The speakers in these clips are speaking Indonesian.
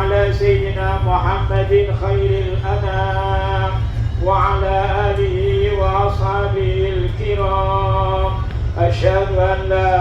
على سيدنا محمد خير الأنام وعلى آله وأصحابه الكرام. أشهد أن لا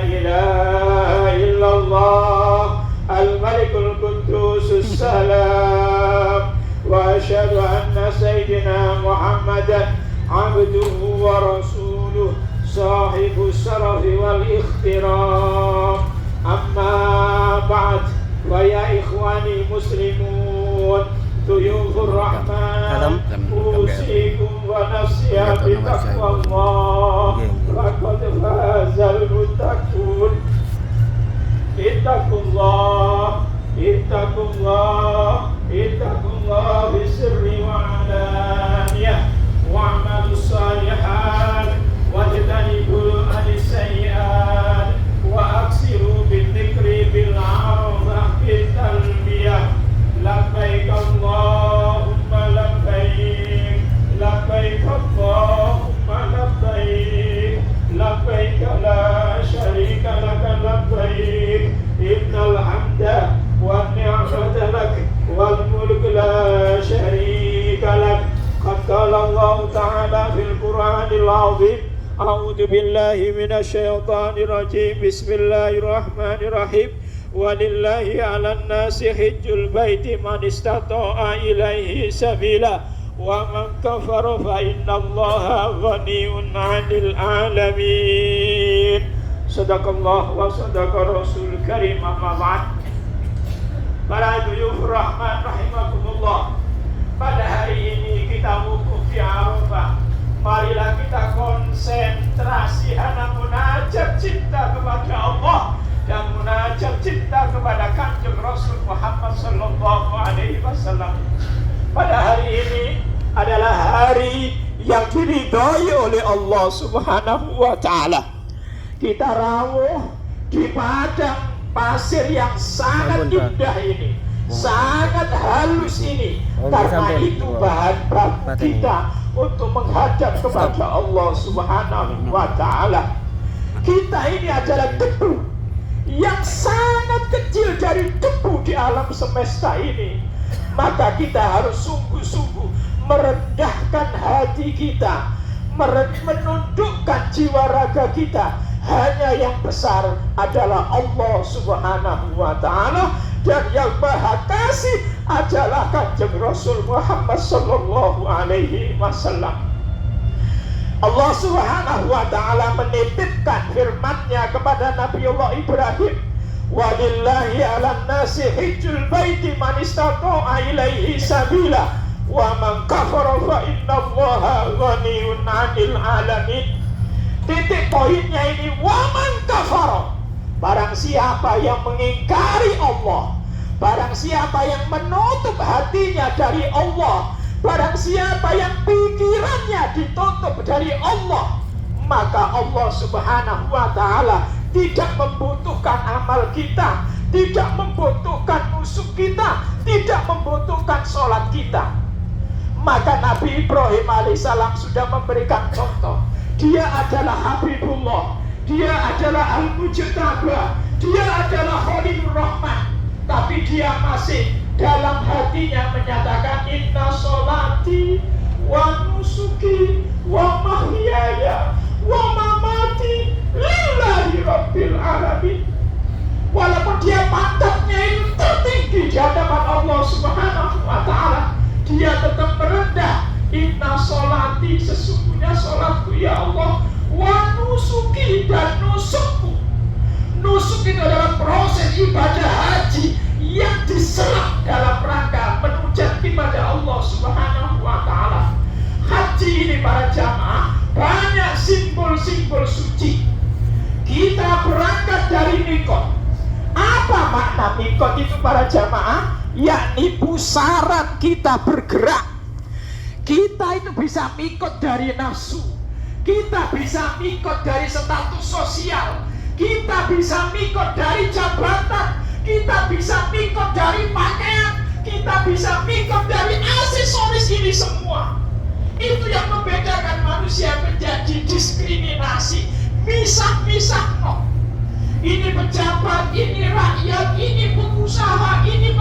إله إلا الله الملك القدوس السلام، وأشهد أن سيدنا محمدا عبده ورسوله صاحب الشرف والاخترام. أما بعد، ويا إخواني مسلمون ضيوف الرحمن، أوصيكم ونفسي بتقوى الله، لقد فاز المتقون. اتقوا الله اتقوا الله اتقوا الله بالسر وعلانية، واعملوا الصالحات واجتنبوا عن السيئات، وأكثروا بالذكر بالعرض بالتلبية. لبيك اللهم لبيك، لبيك اللهم لبيك، لبيك لا شريك لك لبيك، إن الحمد والنعمة لك والملك لا شريك لك. قد قال الله تعالى في القرآن العظيم: أعوذ بالله من الشيطان الرجيم، بسم الله الرحمن الرحيم. ولله على الناس حج البيت من استطاع إليه سبيلا ومن كفر فإن الله غني عن العالمين. صدق الله وصدق رسول الكريم. أما بعد، para duyuf rahman rahimakumullah, pada hari ini kita wukuf di Arafah. Marilah kita konsentrasi hanya munajat cinta kepada Allah dan munajat cinta kepada Kanjeng Rasul Muhammad sallallahu alaihi wasallam. Pada hari ini adalah hari yang diridhai oleh Allah Subhanahu wa taala. Kita rawuh di padang pasir yang sangat indah ini, sangat halus ini. Karena itu bahan baku kita untuk menghadap kepada Allah Subhanahu wa taala. Kita ini adalah debu yang sangat kecil dari debu di alam semesta ini. Maka kita harus sungguh-sungguh merendahkan hati kita, menundukkan jiwa raga kita. Hanya yang besar adalah Allah Subhanahu wa ta'ala, dan yang maha kasih adalah Kanjeng Rasul Muhammad sallallahu alaihi wasallam. Allah Subhanahu wa ta'ala menitipkan firman-Nya kepada Nabiullah Ibrahim: walillahi 'alan nasi hijjul baiti man istata'a ilaihi sabila wa man kafara fa innallaha ghaniyyun 'anil 'alamin. Titik poinnya ini, waman kafara, barang siapa yang mengingkari Allah, barang siapa yang menutup hatinya dari Allah, barang siapa yang pikirannya ditutup dari Allah, maka Allah Subhanahu wa ta'ala tidak membutuhkan amal kita, tidak membutuhkan nusuk kita, tidak membutuhkan sholat kita. Maka Nabi Ibrahim alaihissalam sudah memberikan contoh. Dia adalah Habibullah, dia adalah Al-Mujtaba, dia adalah Khalilur Rahman. Tapi dia masih dalam hatinya menyatakan: inna sholati wa nusuki wa mahyaya wa mamati lillahi rabbil alamin. Walaupun dia pangkatnya itu tertinggi di hadapan Allah Subhanahu wa ta'ala, dia tetap merendah. Inna sholati, sesungguhnya sholatku ya Allah, wa nusuki, dan nusukku. Nusuk itu adalah proses ibadah haji yang diserap dalam rangka menunjang kepada Allah Subhanahu wa ta'ala. Haji ini para jamaah banyak simbol-simbol suci. Kita berangkat dari mikot. Apa makna mikot itu para jamaah? Yakni pusaran kita bergerak. Kita itu bisa mikot dari nafsu, kita bisa mikot dari status sosial, kita bisa mikot dari jabatan, kita bisa mikot dari pakaian, kita bisa mikot dari aksesoris ini semua. Itu yang membedakan manusia menjadi diskriminasi, misah-misah. Ini pejabat, ini rakyat, ini pengusaha, ini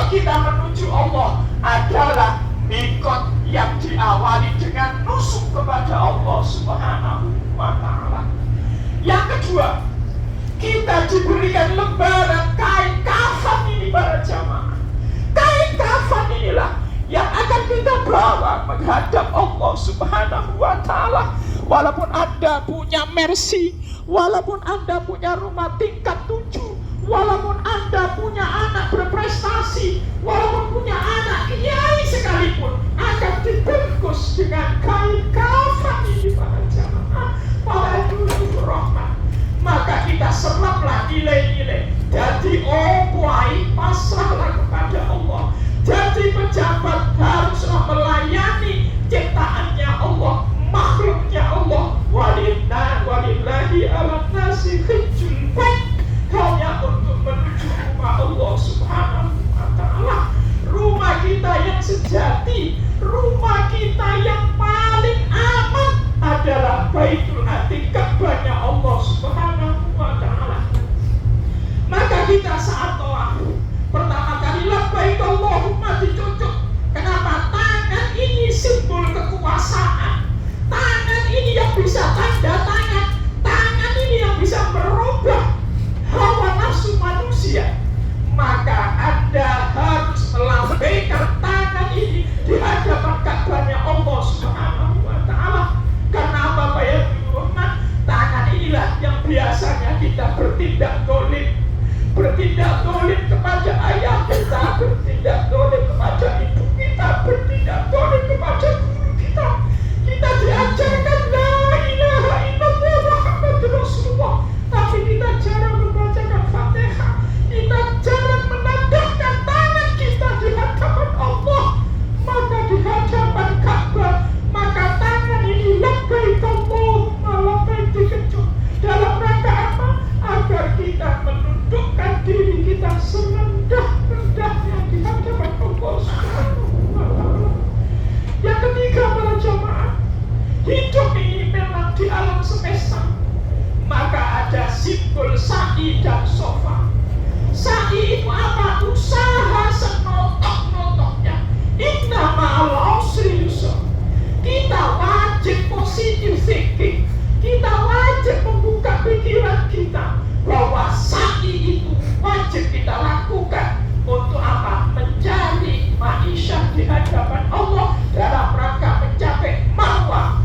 kita menuju Allah adalah mikot yang diawali dengan nusuk kepada Allah Subhanahu wa Ta'ala. Yang kedua, kita diberikan lembaran kain kafan ini para jamaah. Kain kafan inilah yang akan kita bawa menghadap Allah Subhanahu wa Ta'ala. Walaupun Anda punya Mercy, walaupun Anda punya rumah tingkat 7, walaupun Anda punya anak berprestasi, walaupun punya anak kiai sekalipun, akan dibungkus dengan kain kafan ini para jamaah, para dulur rahmat. Maka kita seraplah nilai-nilai. Jadi opuai pasrahlah kepada Allah. Jadi pejabat haruslah melayani ciptaannya Allah, makhluknya Allah. Walillahi ala nasi hijjul bait, hanya untuk menuju rumah Allah Subhanahu wa Ta'ala. Rumah kita yang sejati, rumah kita yang paling aman adalah Baitul Atiq, Ka'bahnya Allah Subhanahu wa Ta'ala. Maka kita saat doa pertama kali labbaik Allahumma dicucuk. Kenapa? Tangan ini simbol kekuasaan. Tangan ini yang bisa tanda tangan. Tangan ini yang bisa merubah hawa nafsu manusia. Maka Anda harus melambaikan tangan ini di hadapan Ka'bahnya Allah Subhanahu wa Ta'ala. Karena Bapak ya Rahman, tangan inilah yang biasanya kita bertindak dolim. Bertindak dolim kepada ayah kita, bertindak dolim kepada ibu kita, bertindak dolim kepada guru kita. Kita diajarkan la ilaha illallah Muhammadur Rasulullah, tapi kita jarang membacakan Fatihah. Kita jarang menandahkan tangan kita di hadapan Allah. Maka di hadapan Ka'bah, maka tangan ini labbaik Allahumma labbaik dikecup. Dalam rangka apa? Agar kita menundukkan diri kita serendah-rendahnya di hadapan Allah Subhanahu wa Ta'ala. Yang ketiga para jamaah, hidup ini memang di alam semesta. Maka ada simbol sa'i dan sofa. Sa'i itu apa? Usaha senotok-notoknya. Inna ma'al usri yusra. Kita wajib positif thinking. Kita wajib membuka pikiran kita bahwa sa'i itu wajib kita lakukan untuk apa? Mencari ma'isyah di hadapan Allah dalam rangka mencapai marwah.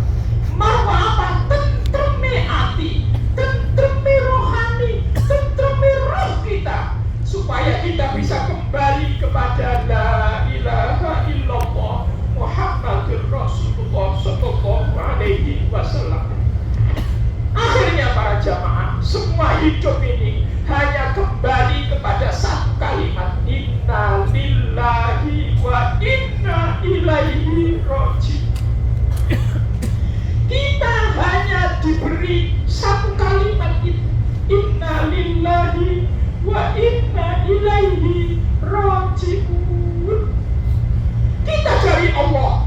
Marwah apa? Tentreme hati, tentreme rohani, tentreme roh kita, supaya kita bisa kembali kepada la ilaha illallah Muhammadur Rasulullah sallallahu alaihi wasallam. Akhirnya para jamaah, semua hidup ini hanya kembali kepada satu kalimat, inna lillahi wa inna ilaihi raji'un. Kita hanya diberi satu kalimat itu, inna lillahi wa inna ilaihi raji'un. Kita dari Allah,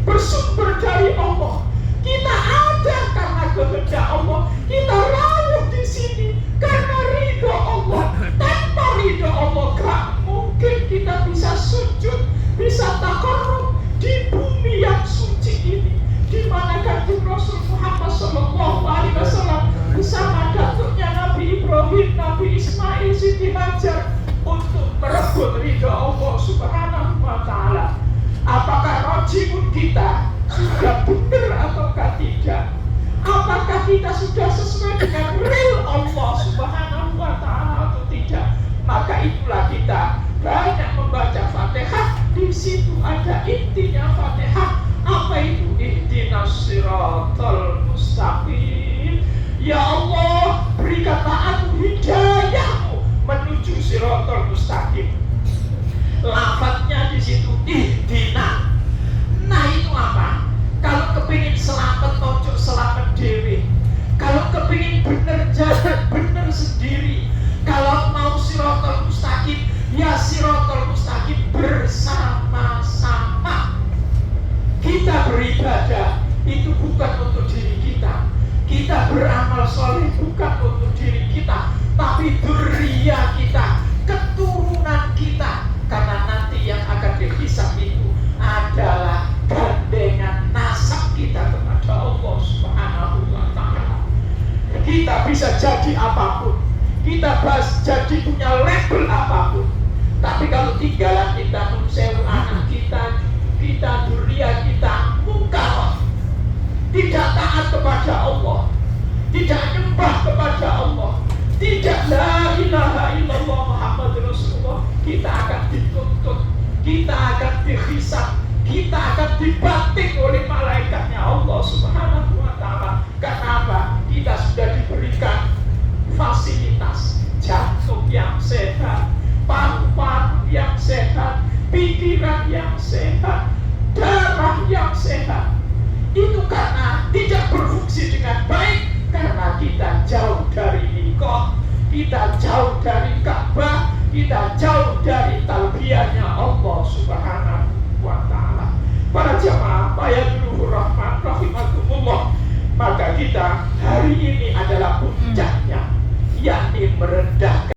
bersumber dari Allah. Kita ada karena kehendak Allah. Kita rawuh di sini karena ridho Allah. Tanpa ridho Allah gak mungkin kita bisa sujud, bisa takarrub di bumi yang suci ini, di mana kanjeng Rasul Muhammad sallallahu alaihi wasallam bersama datuknya Nabi Ibrahim, Nabi Ismail, Siti Hajar untuk merebut ridho Allah Subhanahu wa Ta'ala. Apakah rojiun kita sudah benar ataukah tidak? Apakah kita sudah sesuai dengan real Allah Subhanahu wa Ta'ala atau tidak? Maka itulah kita banyak membaca Fatihah. Di situ ada intinya Fatihah. Apa itu? Ihdinas siratal mustaqim. Ya Allah, berikanlah aku hidayahmu menuju siratal mustaqim. Lafadznya di situ ihdina. Nah itu apa? Kalau kepingin selamat, ojo selamat dewi. Kalau kepingin bener, jalan bener sendiri. Kalau mau siratal mustaqim, ya siratal mustaqim bersama-sama. Kita beribadah itu bukan untuk diri kita. Kita beramal soleh bukan untuk diri kita, tapi dzurriyyah kita, keturunan kita. Karena bisa jadi apapun, kita jadi punya label apapun. Tapi kalau tinggalan kita mensewa anak kita, dunia kita mungkar, tidak taat kepada Allah, tidak nyembah kepada Allah, tidak la ilaha illallah Muhammad Rasulullah, kita akan dituntut, kita akan dihisab, kita akan dibanting oleh malaikatnya Allah Subhanahu wa ta'ala. Kenapa? Kita sudah diberikan fasilitas jantung yang sehat, paru-paru yang sehat, pikiran yang sehat, darah yang sehat. Itu karena tidak berfungsi dengan baik, karena kita jauh dari nikoh, kita jauh dari Ka'bah, kita jauh dari talbiyahnya Allah Subhanahu wa ta'ala. Para jamaah Bayatul Rahman rahimakumullah, maka kita hari ini adalah puncaknya, yakni merendahkan